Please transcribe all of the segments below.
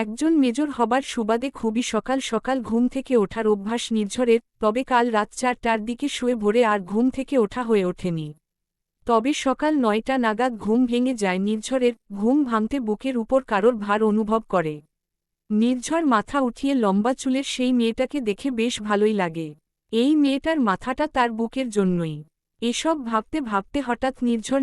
একজন মেজর হবার সুবাদে খুবই সকাল সকাল ঘুম থেকে ওঠার অভ্যাস নির্ঝরের, তবে কাল রাত 4টার দিকে শুয়ে ভোরে আর ঘুম থেকে ওঠা হয়ে ওঠেনি। তবে সকাল 9টা নাগাদ ঘুম ভেঙে যায় নির্ঝরের। ঘুম ভাঙতে বুকের উপর কারোর ভার অনুভব করে। নির্ঝর মাথা উঠিয়ে লম্বা চুলের সেই মেয়েটাকে দেখে বেশ ভালোই লাগে। এই মেয়েটার মাথাটা তার বুকের জন্যই। এসব ভাবতে ভাবতে হঠাৎ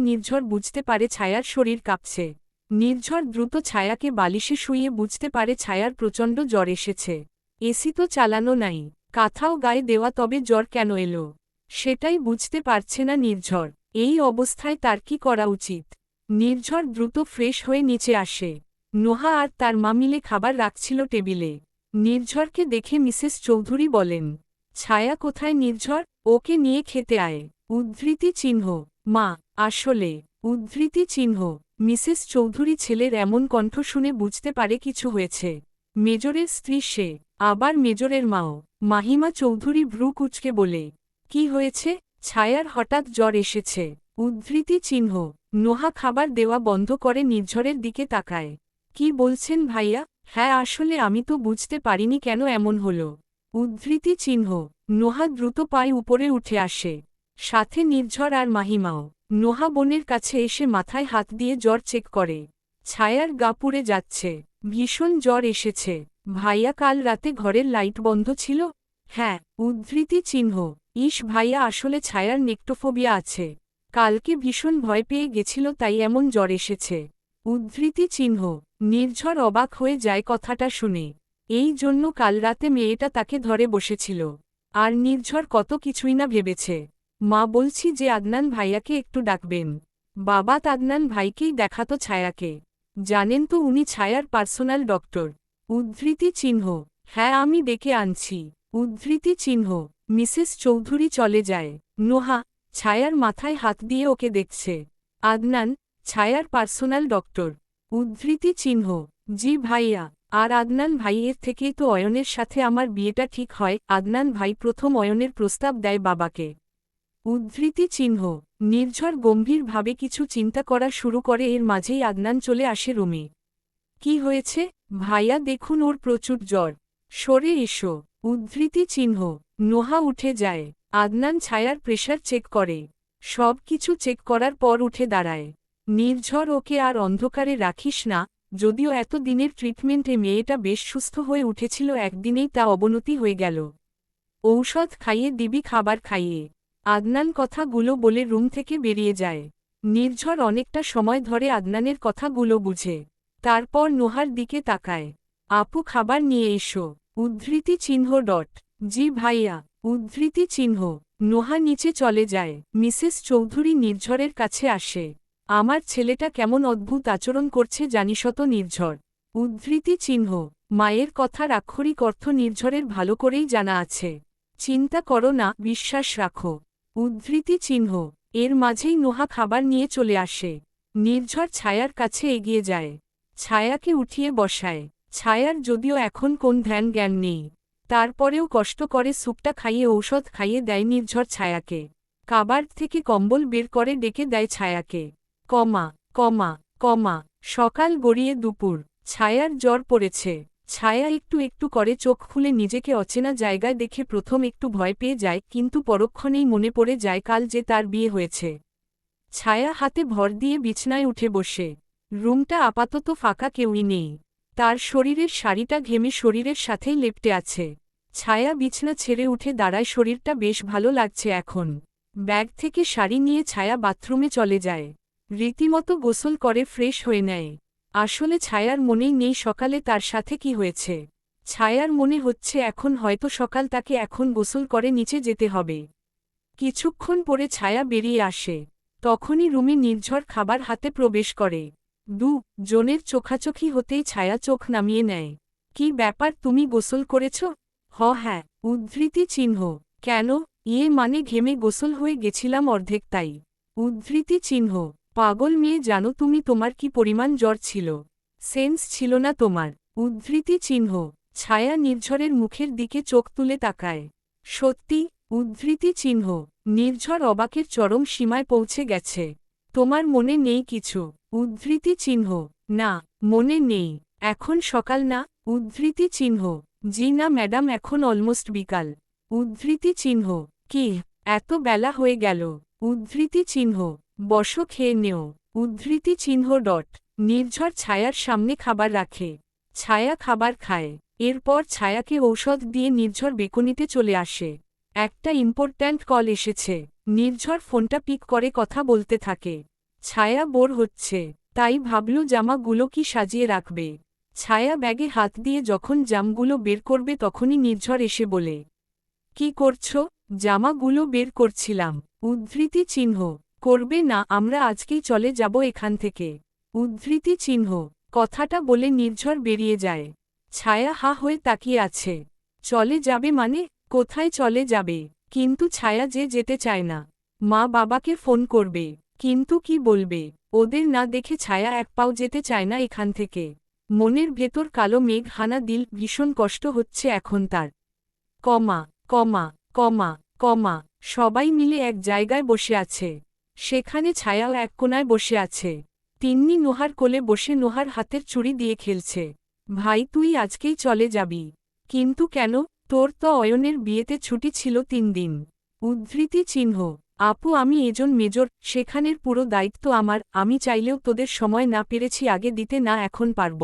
নির্ঝর বুঝতে পারে ছায়ার শরীর কাঁপছে। নির্ঝর দ্রুত ছায়াকে বালিশে শুইয়ে বুঝতে পারে ছায়ার প্রচণ্ড জ্বর এসেছে। এসি তো চালানো নাই, কাঁথাও গায়ে দেওয়া, তবে জ্বর কেন এলো সেটাই বুঝতে পারছে না নির্ঝর। এই অবস্থায় তার কি করা উচিত? নির্ঝর দ্রুত ফ্রেশ হয়ে নিচে আসে। নোহা আর তার মা মিলে খাবার রাখছিল টেবিলে। নির্ঝরকে দেখে মিসেস চৌধুরী বলেন, ছায়া কোথায় নির্ঝর? ওকে নিয়ে খেতে আয়। উদ্ধৃতি চিহ্ন। মা, আসলে উদ্ধৃতি চিহ্ন। মিসেস চৌধুরী ছেলের এমন কণ্ঠ শুনে বুঝতে পারে কিছু হয়েছে। মেজরের স্ত্রী সে, আবার মেজরের মাও। মাহিমা চৌধুরী ভ্রু কুঁচকে বলে, কি হয়েছে? ছায়ার হঠাৎ জ্বর এসেছে। উদ্ধৃতি চিহ্ন। নোহা খাবার দেওয়া বন্ধ করে নির্ঝরের দিকে তাকায়। কি বলছেন ভাইয়া? হ্যাঁ, আসলে আমি তো বুঝতে পারিনি কেন এমন হলো। উদ্ধৃতি চিহ্ন। নোহা দ্রুত পায়ে উপরে উঠে আসে, সাথে নির্ঝর আর মাহিমাও। নোহা বোনের কাছে এসে মাথায় হাত দিয়ে জ্বর চেক করে। ছায়ার গা পুড়ে যাচ্ছে, ভীষণ জ্বর এসেছে। ভাইয়া, কাল রাতে ঘরের লাইট বন্ধ ছিল? হ্যাঁ। উদ্ধৃতি চিহ্ন। ইস ভাইয়া, আসলে ছায়ার নেক্টোফোবিয়া আছে। কালকে ভীষণ ভয় পেয়ে গেছিল, তাই এমন জ্বর এসেছে। উদ্ধৃতি চিহ্ন। নির্ঝর অবাক হয়ে যায় কথাটা শুনে। এই জন্য কাল রাতে মেয়েটা তাকে ধরে বসেছিল। আর নির্ঝর কত কিছুই না ভেবেছে। মা, বলছি যে আদনান ভাইয়াকে একটু ডাকবেন। বাবা, আদনান ভাইকেই দেখাতো ছায়াকে। জানেন তো উনি ছায়ার পার্সোনাল ডক্টর। উদ্ধৃতি চিহ্ন। হ্যাঁ, আমি ডেকে আনছি। উদ্ধৃতি চিহ্ন। মিসেস চৌধুরী চলে যায়। নোহা ছায়ার মাথায় হাত দিয়ে ওকে দেখছে। আদনান, ছায়ার পার্সোনাল ডক্টর। উদ্ধৃতি চিহ্ন। জি ভাইয়া। আর আদনান ভাইয়ের থেকেই তো অয়নের সাথে আমার বিয়েটা ঠিক হয়। আদনান ভাই প্রথম অয়নের প্রস্তাব দেয় বাবাকে। উদ্ধৃতি চিহ্ন। নির্ঝর গম্ভীরভাবে কিছু চিন্তা করা শুরু করে। এর মাঝেই আদনান চলে আসে রুমে। কি হয়েছে? ভাইয়া, দেখুন ওর প্রচুর জ্বর। সরে এসো। উদ্ধৃতি চিহ্ন। নোহা উঠে যায়। আদনান ছায়ার প্রেশার চেক করে। সব কিছু চেক করার পর উঠে দাঁড়ায়। নির্ঝর, ওকে আর অন্ধকারে রাখিস না। যদিও এত দিনের ট্রিটমেন্টে মেয়েটা বেশ সুস্থ হয়ে উঠেছিল, একদিনেই তা অবনতি হয়ে গেল। ঔষধ খাইয়ে দিবি, খাবার খাইয়ে। আদনান কথাগুলো বলে রুম থেকে বেরিয়ে যায়। নির্ঝর অনেকটা সময় ধরে আদনানের কথাগুলো বুঝে। তারপর নোহার দিকে তাকায়। আপু, খাবার নিয়ে এসো। উদ্ধৃতি চিহ্ন ডট। জি ভাইয়া। উদ্ধৃতি চিহ্ন। নোহা নিচে চলে যায়। মিসেস চৌধুরী নির্ঝরের কাছে আসে। আমার ছেলেটা কেমন অদ্ভুত আচরণ করছে জানিসতো নির্ঝর। উদ্ধৃতি চিহ্ন। মায়ের কথার আক্ষরিক অর্থ নির্ঝরের ভালো করেই জানা আছে। চিন্তা করো না, বিশ্বাস রাখো। উদ্ধৃতি চিহ্ন। এর মাঝেই নোহা খাবার নিয়ে চলে আসে। নির্ঝর ছায়ার কাছে এগিয়ে যায়। ছায়াকে উঠিয়ে বসায়। ছায়ার যদিও এখন কোন ধ্যান জ্ঞান নেই, তারপরেও কষ্ট করে স্যুপটা খাইয়ে ঔষধ খাইয়ে দেয় নির্ঝর ছায়াকে। কাবার্ড থেকে কম্বল বের করে ডেকে দেয় ছায়াকে। কমা কমা কমা। সকাল গড়িয়ে দুপুর। ছায়ার জ্বর পড়েছে। ছায়া একটু একটু করে চোখ খুলে নিজেকে অচেনা জায়গায় দেখে প্রথম একটু ভয় পেয়ে যায়, কিন্তু পরক্ষণেই মনে পড়ে যায় কাল যে তার বিয়ে হয়েছে। ছায়া হাতে ভর দিয়ে বিছনায় উঠে বসে। রুমটা আপাতত ফাঁকা, কেউই নেই। তার শরীরের শাড়িটা ঘেমে শরীরের সাথেই লেপ্টে আছে। ছায়া বিছনা ছেড়ে উঠে দাঁড়ায়। শরীরটা বেশ ভালো লাগছে এখন। ব্যাগ থেকে শাড়ি নিয়ে ছায়া বাথরুমে চলে যায়। রীতিমতো গোসল করে ফ্রেশ হয়ে নেয়। আসলে ছায়ার মনেই নেই সকালে তার সাথে কি হয়েছে। ছায়ার মনে হচ্ছে এখন হয়তো সকাল, তাকে এখন গোসল করে নিচে যেতে হবে। কিছুক্ষণ পরে ছায়া বেরিয়ে আসে। তখনই রুমে নির্ঝর খাবার হাতে প্রবেশ করে। জনের চোখাচোখি হতেই ছায়া চোখ নামিয়ে নেয়। কি ব্যাপার, তুমি গোসল করেছ? হ্যাঁ। উদ্ধৃতি চিহ্ন। কেন? মানে ঘেমে গোসল হয়ে গেছিলাম অর্ধেক, তাই। উদ্ধৃতি চিহ্ন। পাগল মেয়ে, জানো তুমি তোমার কি পরিমাণ জ্বর ছিল? সেন্স ছিল না তোমার। উদ্ধৃতি চিহ্ন। ছায়া নির্ঝরের মুখের দিকে চোখ তুলে তাকায়। সত্যি? উদ্ধৃতি চিহ্ন। নির্ঝর অবাকের চরম সীমায় পৌঁছে গেছে। তোমার মনে নেই কিছু? উদ্ধৃতি চিহ্ন। না, মনে নেই। এখন সকাল না? উদ্ধৃতি চিহ্ন। জি না ম্যাডাম, এখন অলমোস্ট বিকাল। উদ্ধৃতি চিহ্ন। কি, এত বেলা হয়ে গেল? উদ্ধৃতি চিহ্ন। বসো, খেয়ে নেও। উদ্ধৃতি চিহ্ন ডট। নির্ঝর ছায়ার সামনে খাবার রাখে। ছায়া খাবার খায়। এরপর ছায়াকে ঔষধ দিয়ে নির্ঝর বেকনিতে চলে আসে। একটা ইম্পর্ট্যান্ট কল এসেছে। নির্ঝর ফোনটা পিক করে কথা বলতে থাকে। ছায়া বোর হচ্ছে, তাই ভাবল জামাগুলো কি সাজিয়ে রাখবে। ছায়া ব্যাগে হাত দিয়ে যখন জামগুলো বের করবে তখনই নির্ঝর এসে বলে, কি করছো? জামাগুলো বের করছিলাম। উদ্ধৃতি চিহ্ন। করবে না, আমরা আজকেই চলে যাব এখান থেকে। উদ্ধৃতি চিহ্ন। কথাটা বলে নির্ঝর বেরিয়ে যায়। ছায়া হা হয়ে তাকিয়ে আছে। চলে যাবে মানে? কোথায় চলে যাবে? কিন্তু ছায়া যে যেতে চায় না। মা বাবাকে ফোন করবে, কিন্তু কি বলবে? ওদের না দেখে ছায়া এক পাও যেতে চায় না এখান থেকে। মনের ভেতর কালো মেঘ হানা দিল, ভীষণ কষ্ট হচ্ছে এখন তার। কমা কমা কমা কমা। সবাই মিলে এক জায়গায় বসে আছে। সেখানে ছায়াও এক কোনায় বসে আছে। তিন্নি নোহার কোলে বসে নোহার হাতের চুড়ি দিয়ে খেলছে। ভাই, তুই আজকেই চলে যাবি? কিন্তু কেন? তোর তো অয়নের বিয়েতে ছুটি ছিল 3 দিন। উদ্ধৃতি চিহ্ন। আপু, আমি এজন মেজর, সেখানের পুরো দায়িত্ব আমার। আমি চাইলেও তোদের সময় না পেরেছি আগে দিতে, না এখন পারব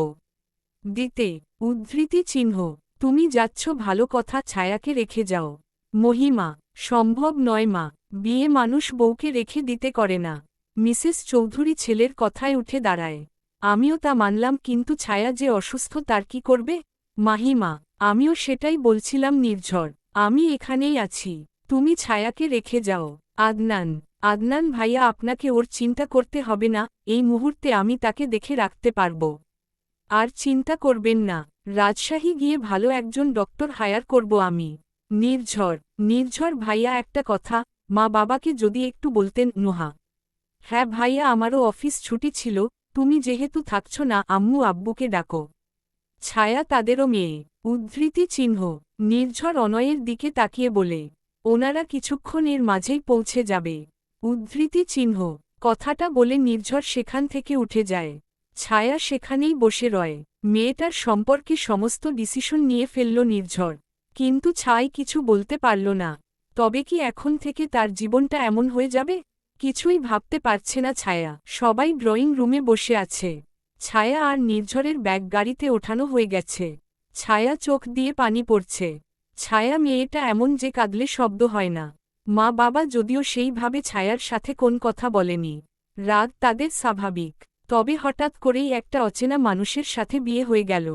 দিতে। উদ্ধৃতি চিহ্ন। তুমি যাচ্ছ ভালো কথা, ছায়াকে রেখে যাও। মহিমা, সম্ভব নয় মা। বিয়ে মানুষ বউকে রেখে দিতে করে না। মিসেস চৌধুরী ছেলের কথায় উঠে দাঁড়ায়। আমিও তা মানলাম, কিন্তু ছায়া যে অসুস্থ, তার কি করবে? মাহিমা, আমিও সেটাই বলছিলাম নির্ঝর। আমি এখানেই আছি, তুমি ছায়াকে রেখে যাও। আদনান, আদনান ভাইয়া, আপনাকে ওর চিন্তা করতে হবে না, এই মুহূর্তে আমি তাকে দেখে রাখতে পারব। আর চিন্তা করবেন না, রাজশাহী গিয়ে ভালো একজন ডক্টর হায়ার করব আমি। নির্ঝর, নির্ঝর ভাইয়া, একটা কথা, মা বাবাকে যদি একটু বলতেন। নোহা, হ্যাঁ ভাইয়া, আমারও অফিস ছুটি ছিল। তুমি যেহেতু থাকছ না, আম্মু আব্বুকে ডাকো। ছায়া তাদেরও মেয়ে। উদ্ধৃতি চিহ্ন। নির্ঝর অনয়ের দিকে তাকিয়ে বলে, ওনারা কিছুক্ষণ এর মাঝেই পৌঁছে যাবে। উদ্ধৃতি চিহ্ন। কথাটা বলে নির্ঝর সেখান থেকে উঠে যায়। ছায়া সেখানেই বসে রয়। মেয়েটার সম্পর্কে সমস্ত ডিসিশন নিয়ে ফেলল নির্ঝর, কিন্তু ছাই কিছু বলতে পারল না। তবে কি এখন থেকে তার জীবনটা এমন হয়ে যাবে? কিছুই ভাবতে পারছে না ছায়া। সবাই ড্রয়িং রুমে বসে আছে। ছায়া আর নির্ঝরের ব্যাগ গাড়িতে ওঠানো হয়ে গেছে। ছায়া চোখ দিয়ে পানি পড়ছে। ছায়া মেয়েটা এমন যে কাঁদলে শব্দ হয় না। মা বাবা যদিও সেইভাবে ছায়ার সাথে কোন কথা বলেনি। রাগ তাদের স্বাভাবিক। তবে হঠাৎ করেই একটা অচেনা মানুষের সাথে বিয়ে হয়ে গেল,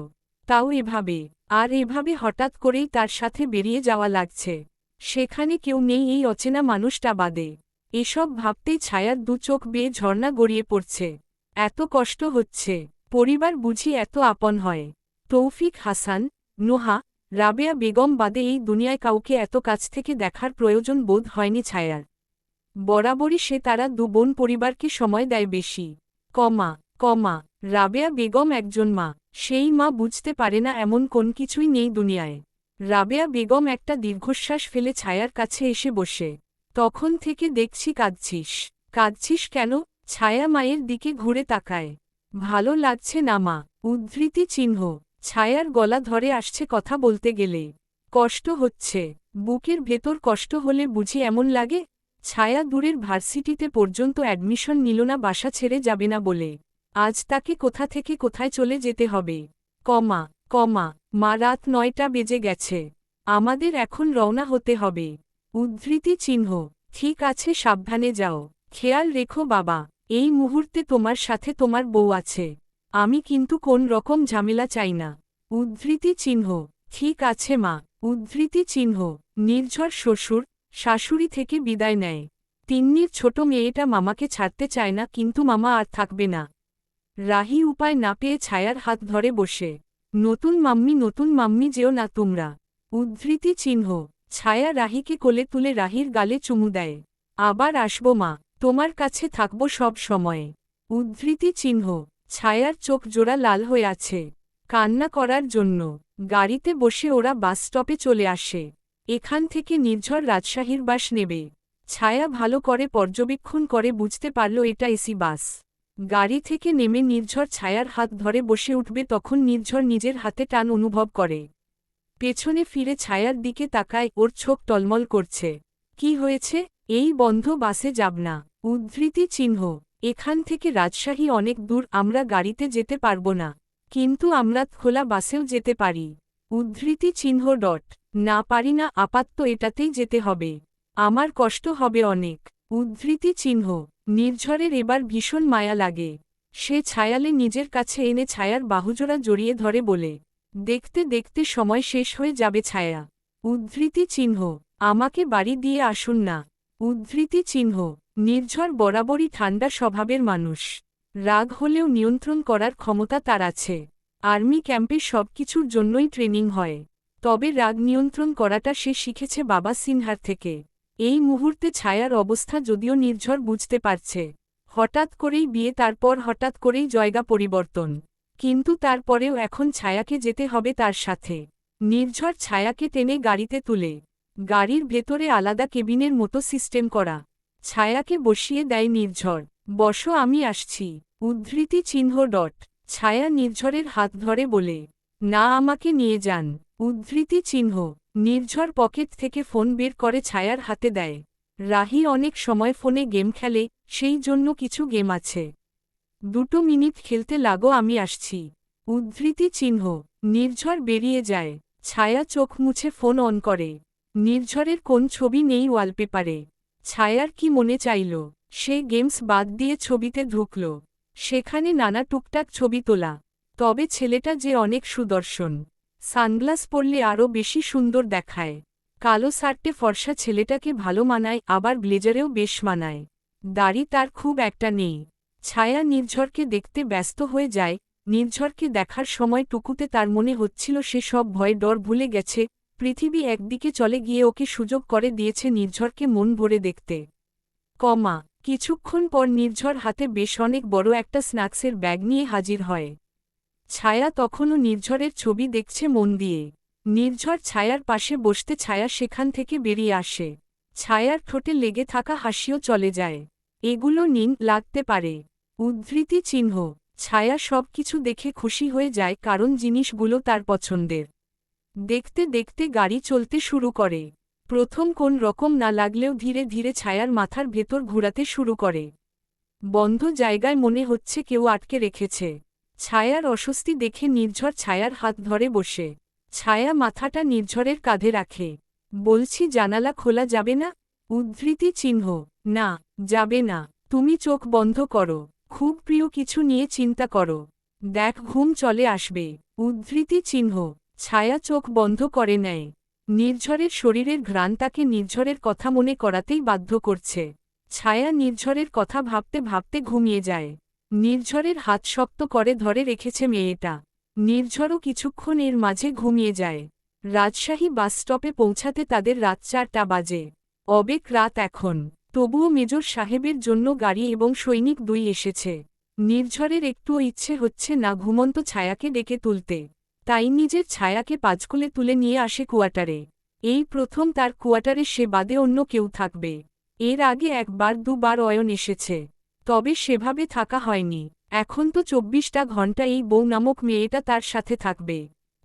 তাও এভাবে। আর এভাবে হঠাৎ করেই তার সাথে বেরিয়ে যাওয়া লাগছে। সেখানে কেউ নেই এই অচেনা মানুষটা বাদে। এসব ভাবতেই ছায়ার 2 চোখ বেয়ে ঝর্ণা গড়িয়ে পড়ছে। এত কষ্ট হচ্ছে। পরিবার বুঝি এত আপন হয়? তৌফিক হাসান, নোহা, রাবেয়া বেগম বাদে এই দুনিয়ায় কাউকে এত কাছ থেকে দেখার প্রয়োজন বোধ হয়নি ছায়ার। বরাবরই সে তারা 2 বোন পরিবারকে সময় দেয় বেশি। কমা কমা। রাবেয়া বেগম একজন মা। সেই মা বুঝতে পারে না এমন কোন কিছুই নেই দুনিয়ায়। রাবেয়া বেগম একটা দীর্ঘশ্বাস ফেলে ছায়ার কাছে এসে বসে। তখন থেকে দেখছি কাঁদছিস। কাঁদছিস কেন? ছায়া মায়ের দিকে ঘুরে তাকায়। ভালো লাগছে না মা। উদ্ধৃতি চিহ্ন। ছায়ার গলা ধরে আসছে কথা বলতে গেলে। কষ্ট হচ্ছে। বুকের ভেতর কষ্ট হলে বুঝি এমন লাগে? ছায়া দূরের ভার্সিটিতে পর্যন্ত অ্যাডমিশন নিল না বাসা ছেড়ে যাবে না বলে। আজ তাকে কোথা থেকে কোথায় চলে যেতে হবে। কমা কমা। মা, রাত 9টা বেজে গেছে। আমাদের এখন রওনা হতে হবে। উদ্ধৃতি চিহ্ন। ঠিক আছে, সাবধানে যাও। খেয়াল রেখো বাবা। এই মুহূর্তে তোমার সাথে তোমার বউ আছে। আমি কিন্তু কোন রকম ঝামেলা চাই না। উদ্ধৃতি চিহ্ন। ঠিক আছে মা। উদ্ধৃতি চিহ্ন। নির্ঝর শ্বশুর শাশুড়ি থেকে বিদায় নেয়। তিন্নির ছোট মেয়েটা মামাকে ছাড়তে চায় না, কিন্তু মামা আর থাকবে না। রাহি উপায় না পেয়ে ছায়ার হাত ধরে বসে, নতুন মাম্মি যেও না তোমরা। উদ্ধৃতি চিহ্ন। ছায়া রাহিকে কোলে তুলে রাহির গালে চুমু দেয়। আবার আসবো মা, তোমার কাছে থাকবো সব সময়ে। উদ্ধৃতি চিহ্ন। ছায়ার চোখ জোড়া লাল হয়ে আছে কান্না করার জন্য। গাড়িতে বসে ওরা বাস স্টপে চলে আসে। এখান থেকে নির্ঝর রাজশাহীর বাস নেবে। ছায়া ভালো করে পর্যবেক্ষণ করে বুঝতে পারল এটা এসি বাস। গাড়ি থেকে নেমে নির্ঝর ছায়ার হাত ধরে বসে উঠবে তখন নির্ঝর নিজের হাতে টান অনুভব করে। পেছনে ফিরে ছায়ার দিকে তাকায়, ওর চোখ টলমল করছে। কি হয়েছে? এই বন্ধ বাসে যাব না। উদ্ধৃতি চিহ্ন। এখান থেকে রাজশাহী অনেক দূর, আমরা গাড়িতে যেতে পারব না। কিন্তু আমরা খোলা বাসেও যেতে পারি। উদ্ধৃতি চিহ্ন ডট। না পারি না, আপাতত এটাতেই যেতে হবে। আমার কষ্ট হবে অনেক। উদ্ধৃতি চিহ্ন। নির্ঝরের এবার ভীষণ মায়া লাগে। সে ছায়ালে নিজের কাছে এনে ছায়ার বাহুজোড়া জড়িয়ে ধরে বলে, দেখতে দেখতে সময় শেষ হয়ে যাবে ছায়া। উদ্ধৃতি চিহ্ন। আমাকে বাড়ি দিয়ে আসুন না। উদ্ধৃতি চিহ্ন। নির্ঝর বরাবরই ঠান্ডা স্বভাবের মানুষ। রাগ হলেও নিয়ন্ত্রণ করার ক্ষমতা তার আছে। আর্মি ক্যাম্পে সবকিছুর জন্যই ট্রেনিং হয়। তবে রাগ নিয়ন্ত্রণ করাটা সে শিখেছে বাবা সিনহার থেকে। এই মুহূর্তে ছায়ার অবস্থা যদিও নির্ঝর বুঝতে পারছে। হঠাৎ করেই বিয়ে, তারপর হঠাৎ করেই জায়গা পরিবর্তন। কিন্তু তারপরেও এখন ছায়াকে যেতে হবে তার সাথে। নির্ঝর ছায়াকে টেনে গাড়িতে তুলে। গাড়ির ভেতরে আলাদা কেবিনের মতো সিস্টেম করা। ছায়াকে বসিয়ে দেয় নির্ঝর। বসো, আমি আসছি। উদ্ধৃতি চিহ্ন ডট। ছায়া নির্ঝরের হাত ধরে বলে, না, আমাকে নিয়ে যান। উদ্ধৃতি চিহ্ন। নির্ঝর পকেট থেকে ফোন বের করে ছায়ার হাতে দেয়। রাহি অনেক সময় ফোনে গেম খেলে, সেই জন্য কিছু গেম আছে। 2 মিনিট খেলতে লাগো, আমি আসছি। উদ্ধৃতি চিহ্ন। নির্ঝর বেরিয়ে যায়। ছায়া চোখ মুছে ফোন অন করে। নির্ঝরের কোন ছবি নেই ওয়ালপেপারে। ছায়ার কি মনে চাইল, সে গেমস বাদ দিয়ে ছবিতে ঢুকল। সেখানে নানা টুকটাক ছবি তোলা। তবে ছেলেটা যে অনেক সুদর্শন। সানগ্লাস পরলে আরও বেশি সুন্দর দেখায়। কালো শার্টে ফর্সা ছেলেটাকে ভালো মানায়, আবার ব্লেজারেও বেশ মানায়। দাড়ি তার খুব একটা নেই। ছায়া নির্ঝরকে দেখতে ব্যস্ত হয়ে যায়। নির্ঝরকে দেখার সময়টুকুতে তার মনে হচ্ছিল সে সব ভয় ডর ভুলে গেছে। পৃথিবী একদিকে চলে গিয়ে ওকে সুযোগ করে দিয়েছে নির্ঝরকে মন ভরে দেখতে। কিছুক্ষণ পর নির্ঝর হাতে বেশ অনেক বড় একটা স্ন্যাক্সের ব্যাগ নিয়ে হাজির হয়। ছায়া তখনও নির্ঝরের ছবি দেখছে মন দিয়ে। নির্ঝর ছায়ার পাশে বসতে ছায়া সেখান থেকে বেরিয়ে আসে। ছায়ার ঠোঁটে লেগে থাকা হাসিও চলে যায়। এগুলো নিন, লাগতে পারে। উদ্ধৃতি চিহ্ন। ছায়া সব কিছু দেখে খুশি হয়ে যায়, কারণ জিনিসগুলো তার পছন্দের। দেখতে দেখতে গাড়ি চলতে শুরু করে। প্রথম কোন রকম না লাগলেও ধীরে ধীরে ছায়ার মাথার ভেতর ঘুরাতে শুরু করে। বন্ধ জায়গায় মনে হচ্ছে কেউ আটকে রেখেছে। ছায়ার অস্বস্তি দেখে নির্ঝর ছায়ার হাত ধরে বসে। ছায়া মাথাটা নির্ঝরের কাঁধে রাখে। বলছি, জানালা খোলা যাবে না? উদ্ধৃতি চিহ্ন। না, যাবে না। তুমি চোখ বন্ধ করো। খুব প্রিয় কিছু নিয়ে চিন্তা করো। দেখ, ঘুম চলে আসবে। উদ্ধৃতি চিহ্ন। ছায়া চোখ বন্ধ করে নেয়। নির্ঝরের শরীরের ঘ্রাণ তাকে নির্ঝরের কথা মনে করাতেই বাধ্য করছে। ছায়া নির্ঝরের কথা ভাবতে ভাবতে ঘুমিয়ে যায়। নির্ঝরের হাত শক্ত করে ধরে রেখেছে মেয়েটা। নির্ঝরও কিছুক্ষণ এর মাঝে ঘুমিয়ে যায়। রাজশাহী বাস স্টপে পৌঁছাতে তাদের রাত 4টা বাজে। অবেক রাত এখন, তবুও মেজর সাহেবের জন্য গাড়ি এবং সৈনিক 2 এসেছে। নির্ঝরের একটুও ইচ্ছে হচ্ছে না ঘুমন্ত ছায়াকে ডেকে তুলতে। তাই নিজের ছায়াকে পাঁচকুলে তুলে নিয়ে আসে কোয়ার্টারে। এই প্রথম তার কোয়ার্টারে সে বাদে অন্য কেউ থাকবে। এর আগে 1-2 বার অয়ন এসেছে, তবে সেভাবে থাকা হয়নি। এখন তো 24টা ঘণ্টা এই বউ নামক মেয়েটা তার সাথে থাকবে,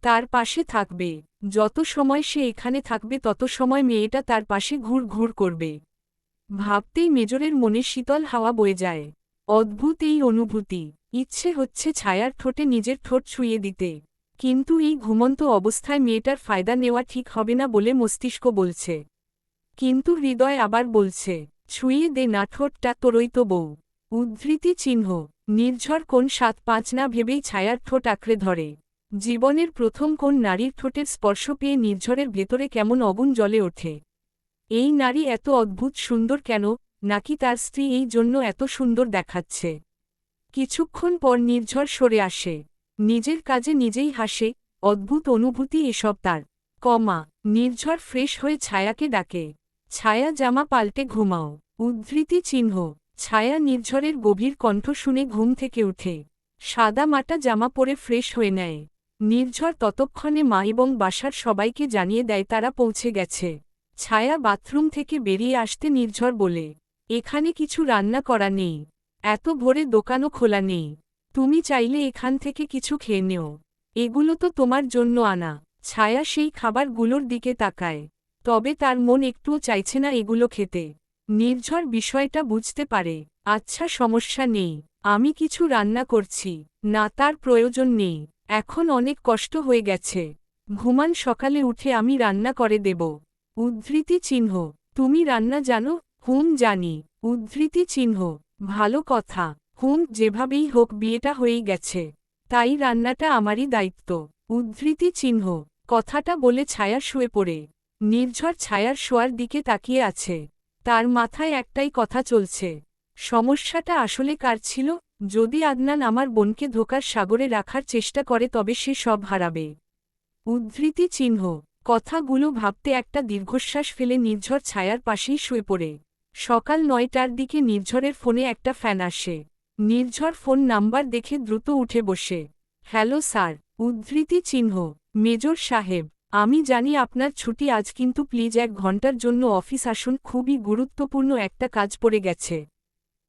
তার পাশে থাকবে। যত সময় সে এখানে থাকবে তত সময় মেয়েটা তার পাশে ঘুর ঘুর করবে। ভাবতেই মেজরের মনে শীতল হাওয়া বয়ে যায়। অদ্ভুত এই অনুভূতি। ইচ্ছে হচ্ছে ছায়ার ঠোঁটে নিজের ঠোঁট ছুঁয়ে দিতে। কিন্তু এই ঘুমন্ত অবস্থায় মেয়েটার ফায়দা নেওয়া ঠিক হবে না বলে মস্তিষ্ক বলছে। কিন্তু হৃদয় আবার বলছে, ছুঁয়ে দে না ঠোঁটটা, তোরই তো বউ। উদ্ধৃতি চিহ্ন। নির্ঝর কোন 7-5 না ভেবেই ছায়ার ঠোঁট আঁকড়ে ধরে। জীবনের প্রথম কোন নারীর ঠোঁটের স্পর্শ পেয়ে নির্ঝরের ভেতরে কেমন আগুন জ্বলে ওঠে। এই নারী এত অদ্ভুত সুন্দর কেন, নাকি তার স্ত্রী এই জন্য এত সুন্দর দেখাচ্ছে? কিছুক্ষণ পর নির্ঝর সরে আসে। নিজের কাজে নিজেই হাসে। অদ্ভুত অনুভূতি এসব তার। নির্ঝর ফ্রেশ হয়ে ছায়াকে ডাকে। ছায়া, জামা পাল্টে ঘুমাও। উদ্ধৃতি চিহ্ন। ছায়া নির্ঝরের গভীর কণ্ঠ শুনে ঘুম থেকে উঠে। সাদা মাটা জামা পরে ফ্রেশ হয়ে নেয়। নির্ঝর ততক্ষণে মা এবং বাসার সবাইকে জানিয়ে দেয় তারা পৌঁছে গেছে। ছায়া বাথরুম থেকে বেরিয়ে আসতে নির্ঝর বলে, এখানে কিছু রান্না করা নেই। এত ভোরে দোকানও খোলা নেই। তুমি চাইলে এখান থেকে কিছু খেয়ে নেও। এগুলো তো তোমার জন্য আনা। ছায়া সেই খাবারগুলোর দিকে তাকায়। তবে তার মন একটুও চাইছে না এগুলো খেতে। নির্ঝর বিষয়টা বুঝতে পারে। আচ্ছা, সমস্যা নেই, আমি কিছু রান্না করছি। না, তার প্রয়োজন নেই, এখন অনেক কষ্ট হয়ে গেছে। ঘুমান, সকালে উঠে আমি রান্না করে দেব। উদ্ধৃতি চিহ্ন। তুমি রান্না জানো? হুম, জানি। উদ্ধৃতি চিহ্ন। ভালো কথা। হুম, যেভাবেই হোক বিয়েটা হয়েই গেছে, তাই রান্নাটা আমারই দায়িত্ব। উদ্ধৃতি চিহ্ন। কথাটা বলে ছায়া শুয়ে পড়ে। নির্ঝর ছায়ার শোয়ার দিকে তাকিয়ে আছে। তার মাথায় একটাই কথা চলছে। সমস্যাটা আসলে কার ছিল? যদি আদনান আমার বোনকে ধোঁকার সাগরে রাখার চেষ্টা করে তবে সে সব হারাবে। উদ্ধৃতি চিহ্ন। কথাগুলো ভাবতে একটা দীর্ঘশ্বাস ফেলে নির্ঝর ছায়ার পাশেই শুয়ে পড়ে। সকাল 9টার দিকে নির্ঝরের ফোনে একটা ফ্যান আসে। নির্ঝর ফোন নাম্বার দেখে দ্রুত উঠে বসে। Hello sir. উদ্ধৃতি চিহ্ন। মেজর সাহেব, আমি জানি আপনার ছুটি আজ, কিন্তু প্লিজ 1 ঘন্টার জন্য অফিস আসুন, খুবই গুরুত্বপূর্ণ একটা কাজ পড়ে গেছে।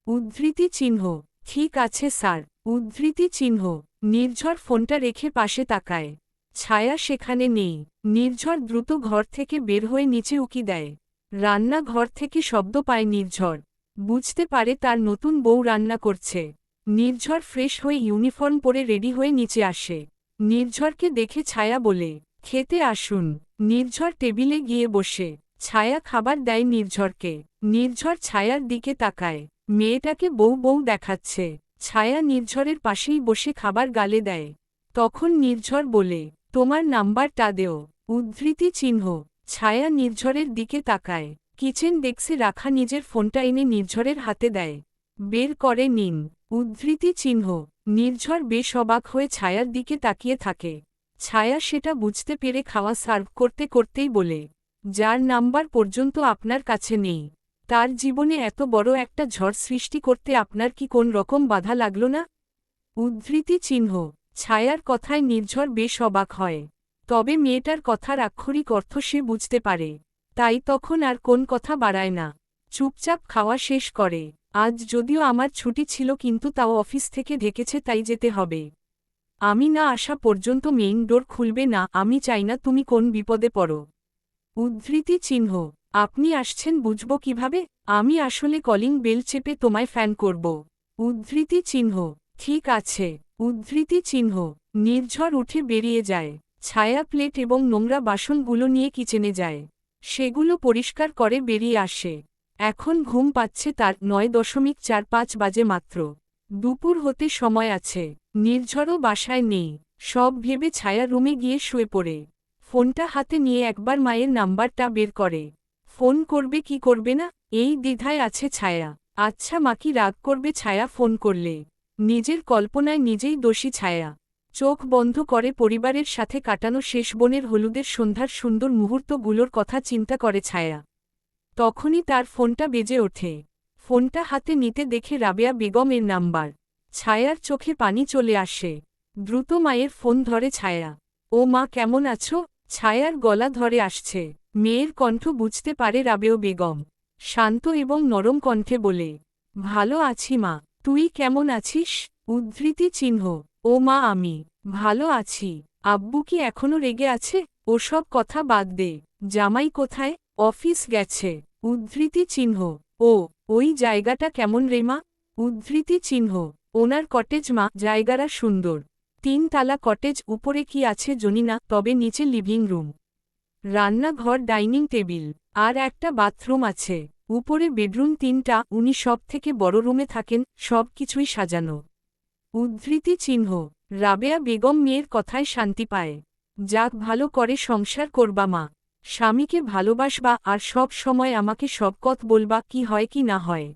উদ্ধৃতি চিহ্ন। ঠিক আছে স্যার। উদ্ধৃতি চিহ্ন। নির্ঝর ফোনটা রেখে পাশে তাকায়। ছায়া সেখানে নেই। নির্ঝর দ্রুত ঘর থেকে বের হয়ে নিচে উকি দেয়। রান্নাঘর থেকে শব্দ পায় নির্ঝর। বুঝতে পারে তার নতুন বউ রান্না করছে। নির্ঝর ফ্রেশ হয়ে ইউনিফর্ম পরে রেডি হয়ে নিচে আসে। নির্ঝরকে দেখে ছায়া বলে, খেতে আসুন। নির্ঝর টেবিলে গিয়ে বসে। ছায়া খাবার দেয় নির্ঝরকে। নির্ঝর ছায়ার দিকে তাকায়। মেয়েটাকে বউ বউ দেখাচ্ছে। ছায়া নির্ঝরের পাশেই বসে খাবার গালে দেয়। তখন নির্ঝর বলে, তোমার নাম্বারটা দেও। উদ্ধৃতি চিহ্ন। ছায়া নির্ঝরের দিকে তাকায়। কিচেন ডেস্কে রাখা নিজের ফোনটা এনে নির্ঝরের হাতে দেয়। বের করে নিন। উদ্ধৃতি চিহ্ন। নির্ঝর বেশ অবাক হয়ে ছায়ার দিকে তাকিয়ে থাকে। ছায়া সেটা বুঝতে পেরে খাওয়া সার্ভ করতে করতেই বলে, যার নাম্বার পর্যন্ত আপনার কাছে নেই, তার জীবনে এত বড় একটা ঝড় সৃষ্টি করতে আপনার কি কোন রকম বাধা লাগলো না? উদ্ধৃতি চিহ্ন। ছায়ার কথায় নির্ঝর বেশ অবাক হয়। তবে মেয়েটার কথার আক্ষরিক অর্থ সে বুঝতে পারে। তাই তখন আর কোন কথা বাড়ায় না। চুপচাপ খাওয়া শেষ করে। আজ যদিও আমার ছুটি ছিল, কিন্তু তাও অফিস থেকে ডেকেছে, তাই যেতে হবে। আমি না আসা পর্যন্ত মেইন ডোর খুলবে না। আমি চাই না তুমি কোন বিপদে পড়ো। উদ্ধৃতি চিহ্ন। আপনি আসছেন বুঝব কিভাবে? আমি আসলে কলিং বেল চেপে তোমায় ফ্যান করব। উদ্ধৃতি চিহ্ন। ঠিক আছে। উদ্ধৃতি চিহ্ন। নির্ঝর উঠে বেরিয়ে যায়। ছায়া প্লেট এবং নোংরা বাসনগুলো নিয়ে কিচেনে যায়। সেগুলো পরিষ্কার করে বেরিয়ে আসে। এখন ঘুম পাচ্ছে তার। 9:45 বাজে মাত্র। দুপুর হতে সময় আছে। নির্ঝরও বাসায় নেই। সব ভেবে ছায়া রুমে গিয়ে শুয়ে পড়ে। ফোনটা হাতে নিয়ে একবার মায়ের নাম্বারটা বের করে। ফোন করবে কি করবে না, এই দ্বিধায় আছে ছায়া। আচ্ছা, মা কি রাগ করবে ছায়া ফোন করলে? নিজের কল্পনায় নিজেই দোষী ছায়া। চোখ বন্ধ করে পরিবারের সাথে কাটানো শেষ বনের হলুদের সন্ধ্যার সুন্দর মুহূর্তগুলোর কথা চিন্তা করে ছায়া। তখনই তার ফোনটা বেজে ওঠে। ফোনটা হাতে নিতে দেখে রাবেয়া বেগম এর নাম্বার। ছায়ার চোখে পানি চলে আসে। দ্রুত মায়ের ফোন ধরে ছায়া। ও মা, কেমন আছো? ছায়ার গলা ধরে আসছে। মেয়ের কণ্ঠ বুঝতে পারে রাবেয়া বেগম। শান্ত এবং নরম কণ্ঠে বলে, ভালো আছি মা, তুই কেমন আছিস? উদ্ধৃতি চিহ্ন। ও মা, আমি ভালো আছি। আব্বু কি এখনো রেগে আছে? ওসব কথা বাদ দে। জামাই কোথায়? অফিস গেছে। উদ্ধৃতি চিহ্ন। ও, ওই জায়গাটা কেমন রে মা? উদ্ধৃতি চিহ্ন। ওনার কটেজ মা, জায়গাটা সুন্দর। 3 তালা কটেজ। উপরে কি আছে জানি না, তবে নিচে লিভিং রুম, রান্নাঘর, ডাইনিং টেবিল আর একটা বাথরুম আছে। উপরে বেডরুম 3টা। উনি সব থেকে বড় রুমে থাকেন, সব কিছুই সাজানো। উদ্ধৃতি চিহ্ন। রাবেয়া বেগম মেয়ের কথায় শান্তি পায়। যাক, ভালো করে সংসার করবা মা, স্বামীকে ভালোবাসবা আর সব সময় আমাকে সব কথা বলবা, কি হয় কি না হয়।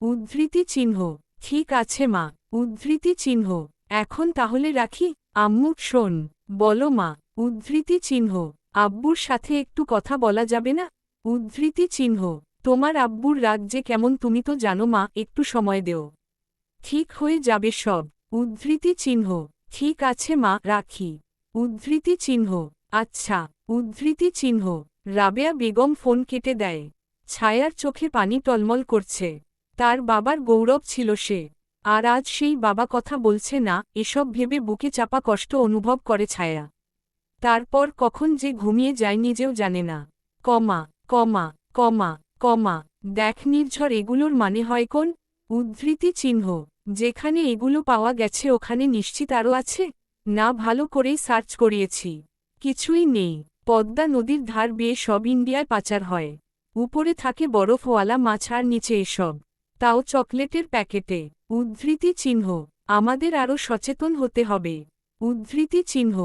উদ্ধৃতি চিহ্ন। ঠিক আছে মা। উদ্ধৃতি চিহ্ন। এখন তাহলে রাখি। আম্মু, শোন। বলো মা। উদ্ধৃতি চিহ্ন। আব্বুর সাথে একটু কথা বলা যাবে না? উদ্ধৃতি চিহ্ন। তোমার আব্বুর রাগ যে কেমন তুমি তো জানো মা, একটু সময় দেও, ঠিক হয়ে যাবে সব। উদ্ধৃতি চিহ্ন। ঠিক আছে মা, রাখি। উদ্ধৃতি চিহ্ন। আচ্ছা। উদ্ধৃতি চিহ্ন। রাবেয়া বেগম ফোন কেটে দেয়। ছায়ার চোখে পানি টলমল করছে। তার বাবার গৌরব ছিল সে। আর আজ সেই বাবা কথা বলছে না, এসব ভেবে বুকে চাপা কষ্ট অনুভব করে ছায়া। তারপর কখন যে ঘুমিয়ে যায় নিজেও জানে না। কমা কমা কমা কমা দেখ নির্ঝর, এগুলোর মানে হয় কোন? উদ্ধৃতি চিহ্ন। যেখানে এগুলো পাওয়া গেছে ওখানে নিশ্চিত আরও আছে? না, ভালো করেই সার্চ করিয়েছি, কিছুই নেই। পদ্মা নদীর ধার বেয়ে সব ইন্ডিয়ায় পাচার হয়। উপরে থাকে বরফওয়ালা মাছ আর নিচে এসব, তাও চকলেটের প্যাকেটে। উদ্ধৃতি চিহ্ন। আমাদের আরও সচেতন হতে হবে। উদ্ধৃতি চিহ্ন।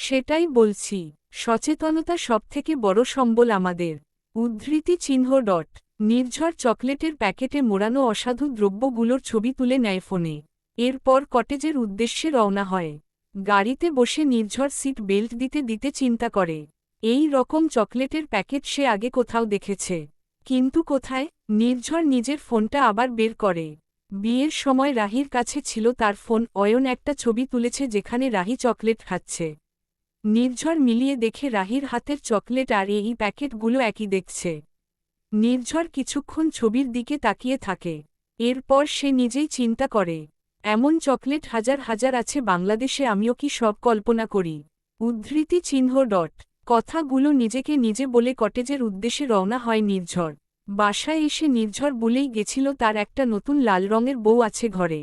সেটাই বলছি, সচেতনতা সবথেকে বড় সম্বল আমাদের। উদ্ধৃতি চিহ্ন ডট। নির্ঝর চকলেটের প্যাকেটে মোড়ানো অসাধু দ্রব্যগুলোর ছবি তুলে নেয় ফোনে। এরপর কটেজের উদ্দেশ্যে রওনা হয়। গাড়িতে বসে নির্ঝর সিট বেল্ট দিতে দিতে চিন্তা করে, এই রকম চকলেটের প্যাকেট সে আগে কোথাও দেখেছে, কিন্তু কোথায়? নির্ঝর নিজের ফোনটা আবার বের করে। বিয়ের সময় রাহির কাছে ছিল তার ফোন। অয়ন একটা ছবি তুলেছে যেখানে রাহি চকলেট খাচ্ছে। নির্ঝর মিলিয়ে দেখে রাহির হাতের চকলেট আর এই প্যাকেটগুলো একই দেখছে। নির্ঝর কিছুক্ষণ ছবির দিকে তাকিয়ে থাকে। এরপর সে নিজেই চিন্তা করে, এমন চকলেট হাজার হাজার আছে বাংলাদেশে, আমিও কি সব কল্পনা করি? উদ্ধৃতি চিহ্ন ডট। কথাগুলো নিজেকে নিজে বলে কটেজের উদ্দেশ্যে রওনা হয় নির্ঝর। বাসায় এসে নির্ঝর বলেই গেছিল তার একটা নতুন লাল রঙের বউ আছে ঘরে।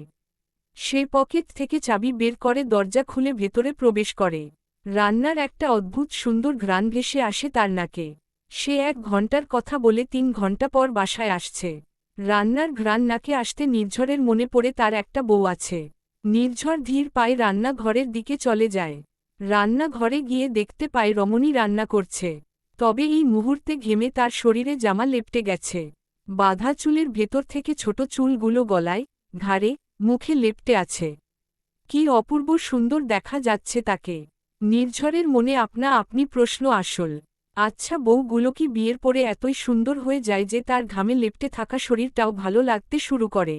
সে পকেট থেকে চাবি বের করে দরজা খুলে ভেতরে প্রবেশ করে। রান্নার একটা অদ্ভুত সুন্দর ঘ্রাণ ভেসে আসে তার নাকে। সে 1 ঘন্টার কথা বলে 3 ঘন্টা পর বাসায় আসছে। রান্নার ঘ্রাণ নাকে আসতে নির্ঝরের মনে পড়ে তার একটা বউ আছে। নির্ঝর ধীর পায়ে রান্নাঘরের দিকে চলে যায়। রান্নাঘরে গিয়ে দেখতে পায় রমণী রান্না করছে। তবে এই মুহূর্তে ঘেমে তার শরীরে জামা লেপটে গেছে। বাঁধা চুলের ভেতর থেকে ছোট চুলগুলো গলায়, ঘাড়ে, মুখে লেপটে আছে। কি অপূর্ব সুন্দর দেখা যাচ্ছে তাকে। নির্ঝরের মনে আপনা আপনি প্রশ্ন আসল, আচ্ছা বউগুলো কি বিয়ের পরে এতই সুন্দর হয়ে যায় যে তার ঘামে লেপটে থাকা শরীরটাও ভালো লাগতে শুরু করে?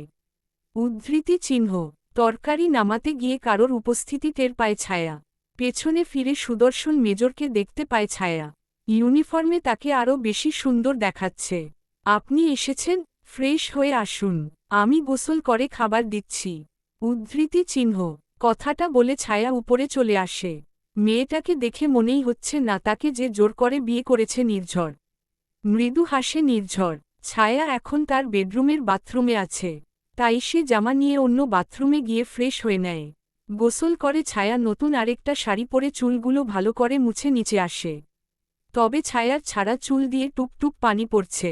উদ্ধৃতি চিহ্ন। তরকারি নামাতে গিয়ে কারোর উপস্থিতি টের পায় ছায়া। পেছনে ফিরে সুদর্শন মেজরকে দেখতে পায় ছায়া। ইউনিফর্মে তাকে আরও বেশি সুন্দর দেখাচ্ছে। আপনি এসেছেন, ফ্রেশ হয়ে আসুন, আমি গোসল করে খাবার দিচ্ছি। উদ্ধৃতি চিহ্ন। কথাটা বলে ছায়া উপরে চলে আসে। মেয়েটাকে দেখে মনেই হচ্ছে না তাকে যে জোর করে বিয়ে করেছে নির্ঝর। মৃদু হাসে নির্ঝর। ছায়া এখন তার বেডরুমের বাথরুমে আছে, তাই সে জামা নিয়ে অন্য বাথরুমে গিয়ে ফ্রেশ হয়ে নেয়। গোসল করে ছায়া নতুন আরেকটা শাড়ি পরে চুলগুলো ভালো করে মুছে নিচে আসে। তবে ছায়ার ছাড়া চুল দিয়ে টুপটুপ পানি পড়ছে।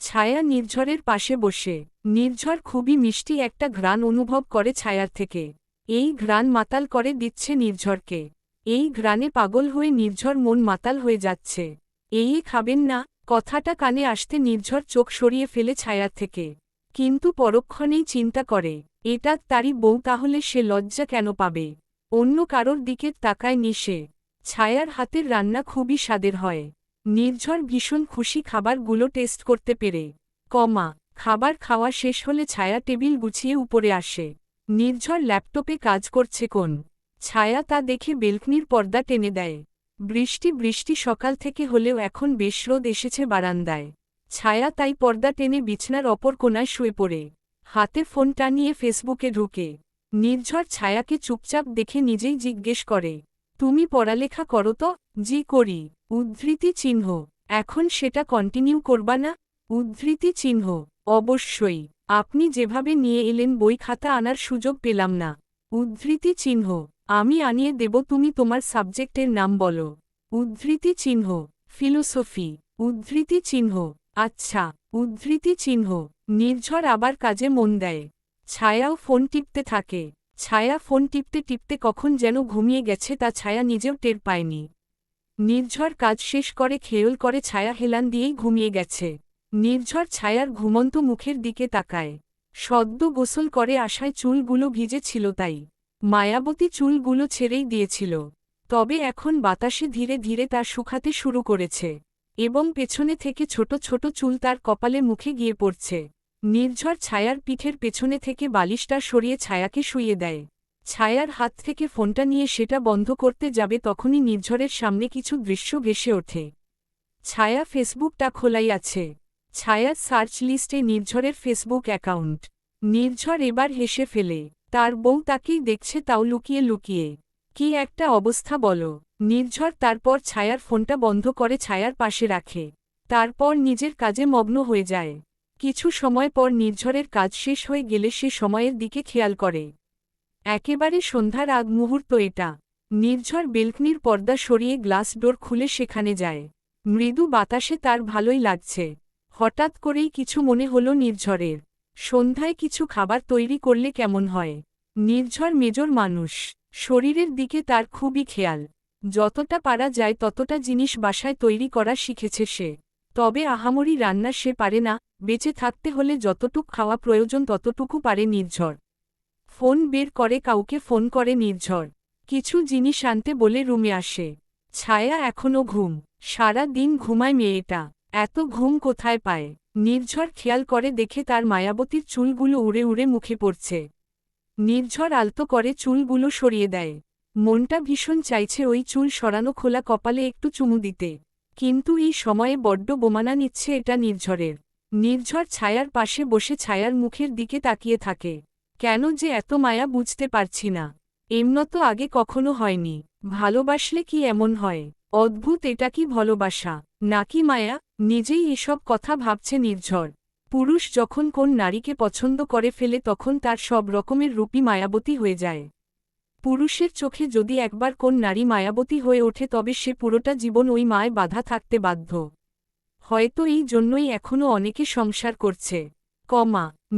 ছায়া নির্ঝরের পাশে বসে। নির্ঝর খুবই মিষ্টি একটা ঘ্রাণ অনুভব করে ছায়ার থেকে। এই ঘ্রাণ মাতাল করে দিচ্ছে নির্ঝরকে। এই ঘ্রাণে পাগল হয়ে নির্ঝর মন মাতাল হয়ে যাচ্ছে। এই খাবেন না? কথাটা কানে আসতে নির্ঝর চোখ সরিয়ে ফেলে ছায়ার থেকে। কিন্তু পরক্ষণেই চিন্তা করে, এটা তারই বউ, তাহলে সে লজ্জা কেন পাবে? অন্য কারোর দিকে তাকায় নিশে। ছায়ার হাতের রান্না খুবই স্বাদের হয়। নির্ঝর ভীষণ খুশি খাবারগুলো টেস্ট করতে পেরে। খাবার খাওয়া শেষ হলে ছায়া টেবিল গুছিয়ে উপরে আসে। নির্ঝর ল্যাপটপে কাজ করছে কোন। ছায়া তা দেখে বেলকনির পর্দা টেনে দেয়। বৃষ্টি বৃষ্টি সকাল থেকে হলেও এখন বেশ রোদ এসেছে বারান্দায়। ছায়া তাই পর্দা টেনে বিছনার অপর কোণায় শুয়ে পড়ে। হাতে ফোনটা নিয়ে ফেসবুকে ঢুকে। নির্ঝর ছায়াকে চুপচাপ দেখে নিজেই জিজ্ঞেস করে, তুমি পড়ালেখা করো তো? জি করি। উদ্ধৃতি চিহ্ন। এখন সেটা কন্টিনিউ করবা না? উদ্ধৃতি চিহ্ন। অবশ্যই। আপনি যেভাবে নিয়ে এলেন বই খাতা আনার সুযোগ পেলাম না। উদ্ধৃতি চিহ্ন। আমি আনিয়ে দেব, তুমি তোমার সাবজেক্টের নাম বলো। উদ্ধৃতি চিহ্ন। ফিলোসফি। উদ্ধৃতি চিহ্ন। আচ্ছা। উদ্ধৃতি চিহ্ন। নির্ঝর আবার কাজে মন দেয়। ছায়াও ফোন টিপতে থাকে। ছায়া ফোন টিপতে টিপতে কখন যেন ঘুমিয়ে গেছে তা ছায়া নিজেও টের পায়নি। নির্ঝর কাজ শেষ করে খেয়াল করে ছায়া হেলান দিয়েই ঘুমিয়ে গেছে। নির্ঝর ছায়ার ঘুমন্ত মুখের দিকে তাকায়। সদ্য গোসল করে আসায় চুলগুলো ভিজে ছিল, তাই মায়াবতী চুলগুলো ছেড়েই দিয়েছিল। তবে এখন বাতাসে ধীরে ধীরে তা শুকাতে শুরু করেছে এবং পেছনে থেকে ছোট ছোট চুল তার কপালে মুখে গিয়ে পড়ছে। নির্ঝর ছায়ার পিঠের পেছনে থেকে বালিশটা সরিয়ে ছায়াকে শুইয়ে দেয়। ছায়ার হাত থেকে ফোনটা নিয়ে সেটা বন্ধ করতে যাবে তখনই নির্ঝরের সামনে কিছু দৃশ্য ভেসে ওঠে। ছায়া ফেসবুকটা খোলাই আছে। ছায়ার সার্চ লিস্টে নির্ঝরের ফেসবুক অ্যাকাউন্ট। নির্ঝর এবার হেসে ফেলে। তার বউ তাকেই দেখছে, তাও লুকিয়ে লুকিয়ে। কি একটা অবস্থা বলো। নির্ঝর তারপর ছায়ার ফোনটা বন্ধ করে ছায়ার পাশে রাখে। তারপর নিজের কাজে মগ্ন হয়ে যায়। কিছু সময় পর নির্ঝরের কাজ শেষ হয়ে গেলে সে সময়ের দিকে খেয়াল করে। একেবারে সন্ধ্যার আগ মুহূর্ত এটা। নির্ঝর বেলকনির পর্দা সরিয়ে গ্লাস ডোর খুলে সেখানে যায়। মৃদু বাতাসে তার ভালোই লাগছে। হঠাৎ করেই কিছু মনে হলো নির্ঝরের। সন্ধ্যায় কিছু খাবার তৈরি করলে কেমন হয়। নির্ঝর মেজর মানুষ, শরীরের দিকে তার খুবই খেয়াল। যতটা পারা যায় ততটা জিনিস বাসায় তৈরি করা শিখেছে সে। তবে আহামরি রান্না সে পারে না, বেঁচে থাকতে হলে যতটুক খাওয়া প্রয়োজন ততটুকু পারে নির্ঝর। ফোন বের করে কাউকে ফোন করে নির্ঝর। কিছু জিনিস আনতে বলে রুমে আসে। ছায়া এখনো ঘুম। সারা দিন ঘুমায় মেয়েটা, এত ঘুম কোথায় পায়। নির্ঝর খেয়াল করে দেখে তার মায়াবতীর চুলগুলো উড়ে উড়ে মুখে পড়ছে। নির্ঝর আলতো করে চুলগুলো সরিয়ে দেয়। মনটা ভীষণ চাইছে ওই চুল সরানো খোলা কপালে একটু চুমু দিতে। কিন্তু এই সময়ে বড্ড বোমানা নিচ্ছে এটা নির্ঝরের। নির্ঝর ছায়ার পাশে বসে ছায়ার মুখের দিকে তাকিয়ে থাকে। কেন যে এত মায়া বুঝতে পারছি না। এমনত আগে কখনো হয়নি। ভালোবাসলে কি এমন হয়? অদ্ভুত, এটা কি ভালোবাসা নাকি মায়া? নিজেই এসব কথা ভাবছে নির্ঝর। পুরুষ যখন কোন নারীকে পছন্দ করে ফেলে তখন তার সব রকমের রূপী মায়াবতী হয়ে যায়। পুরুষের চোখে যদি একবার কোন নারী মায়াবতী হয়ে ওঠে তবে সে পুরোটা জীবন ওই মায় বাধা থাকতে বাধ্য। হয়তো এই জন্যই এখনও অনেকে সংসার করছে।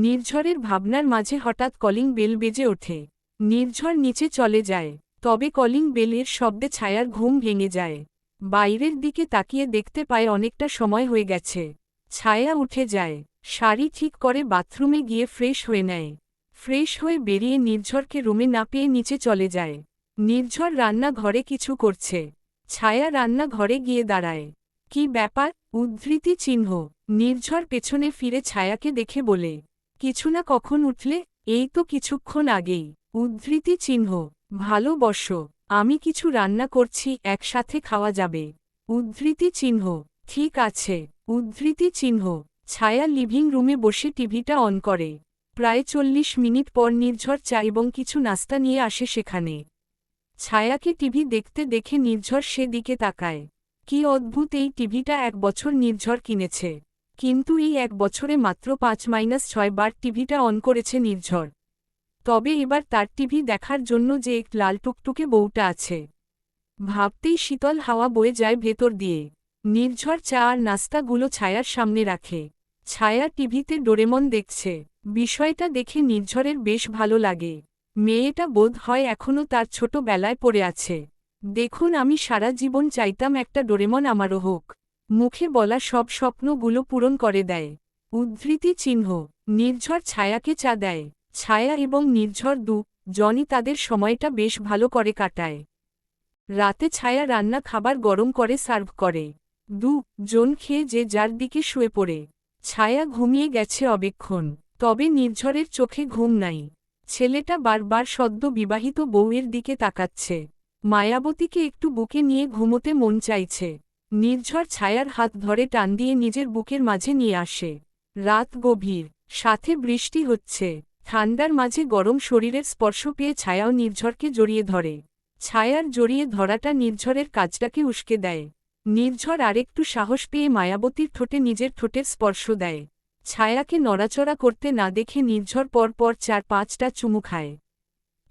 নির্ঝরের ভাবনার মাঝে হঠাৎ কলিং বেল বেজে ওঠে। নির্ঝর নিচে চলে যায়। তবে কলিং বেলের শব্দে ছায়ার ঘুম ভেঙে যায়। বাইরের দিকে তাকিয়ে দেখতে পায় অনেকটা সময় হয়ে গেছে। ছায়া উঠে যায়, শাড়ি ঠিক করে বাথরুমে গিয়ে ফ্রেশ হয়ে নেয়। ফ্রেশ হয়ে বেরিয়ে নির্ঝরকে রুমে না পেয়ে নিচে চলে যায়। নির্ঝর রান্নাঘরে কিছু করছে। ছায়া রান্নাঘরে গিয়ে দাঁড়ায়। কি ব্যাপার? উদ্ধৃতি চিহ্ন। নির্ঝর পেছনে ফিরে ছায়াকে দেখে বলে, কিছু না, কখন উঠলে? এই তো কিছুক্ষণ আগেই। উদ্ধৃতি চিহ্ন। ভালো বসো, আমি কিছু রান্না করছি, একসাথে খাওয়া যাবে। উদ্ধৃতি চিহ্ন। ঠিক আছে। উদ্ধৃতি চিহ্ন। ছায়া লিভিং রুমে বসে টিভিটা অন করে। প্রায় 40 মিনিট পর নির্ঝর চা এবং কিছু নাস্তা নিয়ে আসে সেখানে। ছায়াকে টিভি দেখতে দেখে নির্ঝর সেদিকে তাকায়। কি অদ্ভুত, এই টিভিটা 1 বছর নির্ঝর কিনেছে। কিন্তু এই 1 বছরে মাত্র 5-6 বার টিভিটা অন করেছে নির্ঝর। তবে এবার তার টিভি দেখার জন্য যে এক লাল টুকটুকে বউটা আছে। ভাবতেই শীতল হাওয়া বয়ে যায় ভেতর দিয়ে। নির্ঝর চা আর নাস্তাগুলো ছায়ার সামনে রাখে। ছায়া টিভিতে ডোরেমন দেখছে। বিষয়টা দেখে নির্ঝরের বেশ ভালো লাগে। মেয়েটা বোধ হয় এখনও তার ছোট বেলায় পড়ে আছে। দেখুন, আমি সারা জীবন চাইতাম একটা ডোরেমন আমারও হোক। মুখে বলা সব স্বপ্নগুলো পূরণ করে দেয়। উদ্ধৃতি চিহ্ন। নির্ঝর ছায়াকে চা দেয়। ছায়া এবং নির্ঝর জনই তাদের সময়টা বেশ ভালো করে কাটায়। রাতে ছায়া রান্না খাবার গরম করে সার্ভ করে। জন খেয়ে যে যার দিকে শুয়ে পড়ে। ছায়া ঘুমিয়ে গেছে অবেক্ষণ। তবে নির্ঝরের চোখে ঘুম নাই। ছেলেটা বারবার সদ্য বিবাহিত বউয়ের দিকে তাকাচ্ছে। মায়াবতীকে একটু বুকে নিয়ে ঘুমোতে মন চাইছে। নির্ঝর ছায়ার হাত ধরে টান দিয়ে নিজের বুকের মাঝে নিয়ে আসে। রাত গভীর, সাথে বৃষ্টি হচ্ছে। ঠান্ডার মাঝে গরম শরীরের স্পর্শ পেয়ে ছায়াও নির্ঝরকে জড়িয়ে ধরে। ছায়ার জড়িয়ে ধরাটা নির্ঝরের কাজটাকে উস্কে দেয়। নির্ঝর আরেকটু সাহস পেয়ে মায়াবতীর ঠোঁটে নিজের ঠোঁটের স্পর্শ দেয়। ছায়াকে নড়াচড়া করতে না দেখে নির্ঝর পরপর 4-5টা চুমু খায়।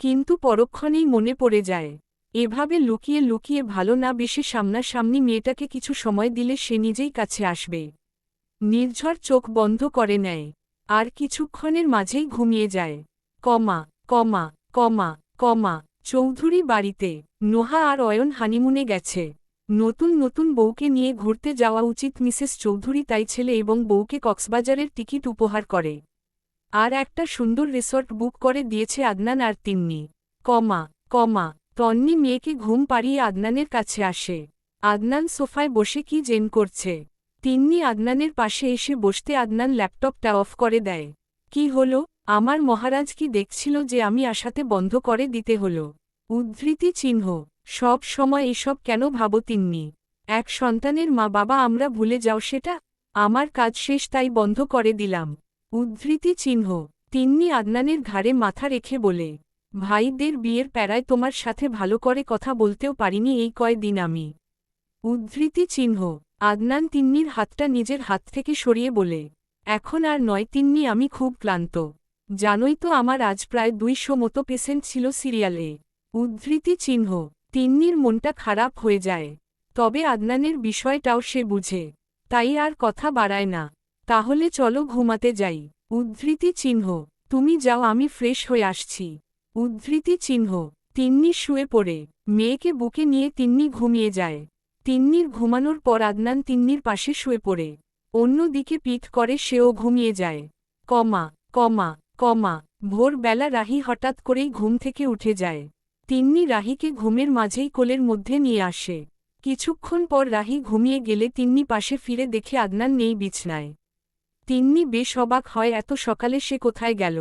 কিন্তু পরক্ষণেই মনে পড়ে যায়, এভাবে লুকিয়ে লুকিয়ে ভালো না বেশি সামনাসামনি মেয়েটাকে কিছু সময় দিলে সে নিজেই কাছে আসবে। নির্ঝর চোখ বন্ধ করে নেয়। আর কিছুক্ষণের মাঝেই ঘুমিয়ে যায়। কমা কমা কমা কমা চৌধুরী বাড়িতে নোহা আর অয়ন হানিমুনে গেছে। নতুন নতুন বউকে নিয়ে ঘুরতে যাওয়া উচিত মিসেস চৌধুরী, তাই ছেলে এবং বউকে কক্সবাজারের টিকিট উপহার করে। আর একটা সুন্দর রিসর্ট বুক করে দিয়েছে আদনান আর তিন্নি। তন্নি মেয়েকে ঘুম পাড়িয়ে আদনানের কাছে আসে। আদনান সোফায় বসে কি জেন করছে। তিন্নি আদনানের পাশে এসে বসতে আদনান ল্যাপটপটা অফ করে দেয়। কি হলো? আমার মহারাজ কি দেখছিল যে আমি আসাতে বন্ধ করে দিতে হলো? উদ্ধৃতি চিহ্ন। সব সময় এসব কেন ভাবো তিন্নি? এক সন্তানের মা বাবা আমরা ভুলে যাও সেটা? আমার কাজ শেষ তাই বন্ধ করে দিলাম। উদ্ধৃতি চিহ্ন। তিন্নি আদনানের ঘাড়ে মাথা রেখে বলে, ভাইদের বিয়ের প্যারায় তোমার সাথে ভালো করে কথা বলতেও পারিনি এই কয়দিন আমি। উদ্ধৃতি চিহ্ন। আদনান তিন্নির হাতটা নিজের হাত থেকে সরিয়ে বলে, এখন আর নয় তিন্নি, আমি খুব ক্লান্ত। জানোই তো আমার আজ প্রায় 200 মতো পেশেন্ট ছিল সিরিয়ালে। উদ্ধৃতি চিহ্ন। তিন্নির মনটা খারাপ হয়ে যায়। তবে আদনানের বিষয়টাও সে বুঝে, তাই আর কথা বাড়ায় না। তাহলে চলো ঘুমাতে যাই। উদ্ধৃতি চিহ্ন। তুমি যাও, আমি ফ্রেশ হয়ে আসছি। উদ্ধৃতি চিহ্ন। তিন্নি শুয়ে পড়ে, মেয়েকে বুকে নিয়ে তিন্নি ঘুমিয়ে যায়। তিন্নির ঘুমানোর পর আদনান তিন্নির পাশে শুয়ে পড়ে, অন্যদিকে পিঠ করে সেও ঘুমিয়ে যায়। কমা কমা কমা। ভোরবেলা রাহি হঠাৎ করেই ঘুম থেকে উঠে যায়। তিন্নি রাহিকে ঘুমের মাঝেই কোলের মধ্যে নিয়ে আসে। কিছুক্ষণ পর রাহি ঘুমিয়ে গেলে তিন্নি পাশে ফিরে দেখে আদনান নেই বিছনায়। তিন্নি বেশ অবাক হয়, এত সকালে সে কোথায় গেল।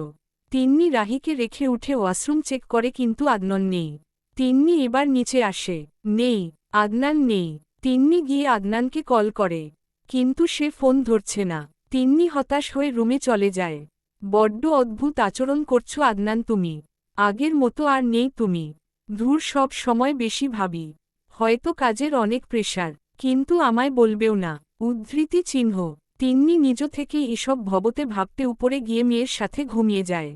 তিন্নি রাহিকে রেখে উঠে ওয়াশরুম চেক করে কিন্তু আদনান নেই। তিন্নি এবার নিচে আসে, নেই, আদনান নেই। তিন্নি গিয়ে আদনানকে কল করে, কিন্তু সে ফোন ধরছে না। তিন্নি হতাশ হয়ে রুমে চলে যায়। বড্ড অদ্ভুত আচরণ করছো আদনান তুমি। আগের মতো আর নেই তুমি। ধুর, সব সময় বেশি ভাবি। হয়তো কাজের অনেক প্রেশার, কিন্তু আমায় বলবেও না। উদ্ধৃতি চিহ্ন। তিন্নি নিজ থেকেই এসব ভবতে ভাবতে উপরে গিয়ে মেয়ের সাথে ঘুমিয়ে যায়।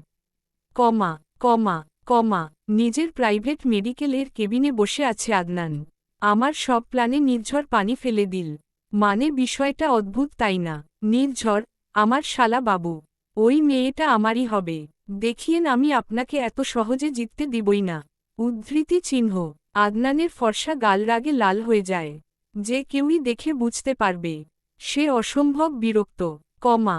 কমা কমা কমা। নিজের প্রাইভেট মেডিকেলের কেবিনে বসে আছে আদনান। আমার সব প্ল্যানে নির্ঝর পানি ফেলে দিল। মানে বিষয়টা অদ্ভুত তাই না? নির্ঝর, আমার শালা বাবু। ওই মেয়েটা আমারই হবে। দেখিয়েন, আমি আপনাকে এত সহজে জিততে দিবই না। উদ্ধৃতি চিহ্ন। আদনানের ফর্সা গাল রাগে লাল হয়ে যায়। যে কেউই দেখে বুঝতে পারবে সে অসম্ভব বিরক্ত। কমা।